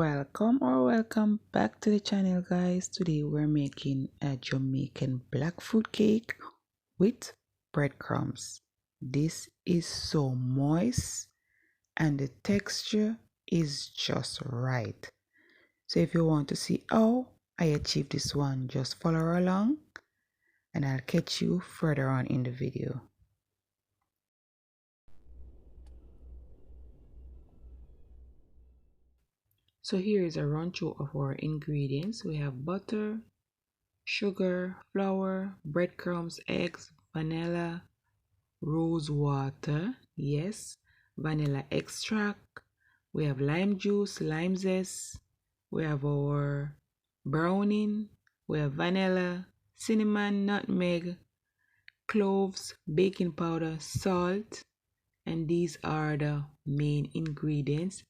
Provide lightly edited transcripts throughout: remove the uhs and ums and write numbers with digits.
Welcome back to the channel, guys. Today we're making a Jamaican black fruit cake with breadcrumbs. This is so moist and the texture is just right. So if you want to see how I achieved this one, just follow along and I'll catch you further on in the video. So here is a run through of our ingredients. We have butter, sugar, flour, breadcrumbs, eggs, vanilla, rose water, yes, vanilla extract. We have lime juice, lime zest. We have our browning. We have vanilla, cinnamon, nutmeg, cloves, baking powder, salt, and these are the main ingredients.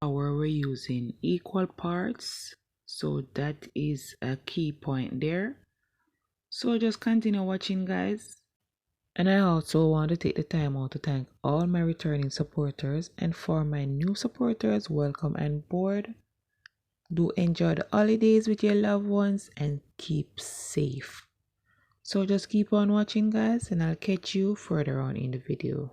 We're using equal parts, so that is a key point there. So just continue watching, guys. And I also want to take the time out to thank all my returning supporters, and for my new supporters, welcome on board. Do enjoy the holidays with your loved ones and keep safe. So just keep on watching, guys, and I'll catch you further on in the video.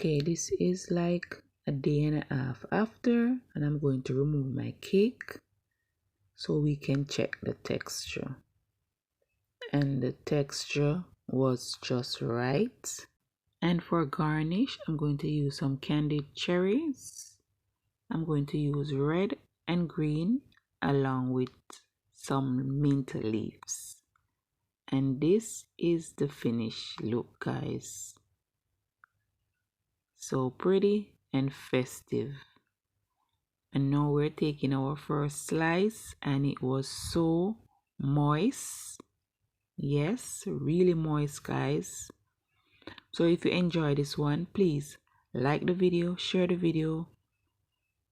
Okay, this is like a day and a half after, and I'm going to remove my cake so we can check the texture. And the texture was just right. And for garnish, I'm going to use some candied cherries. I'm going to use red and green along with some mint leaves. And this is the finished look, guys. So pretty and festive. And now we're taking our first slice, and it was so moist. Yes, really moist, guys. So if you enjoy this one, please like the video, share the video,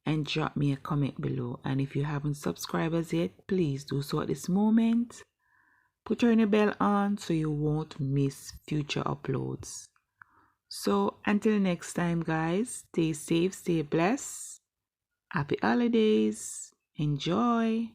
and drop me a comment below. And if you haven't subscribed as yet, please do so at this moment. Put your bell on so you won't miss future uploads. So until next time, guys, stay safe, stay blessed. Happy holidays. Enjoy.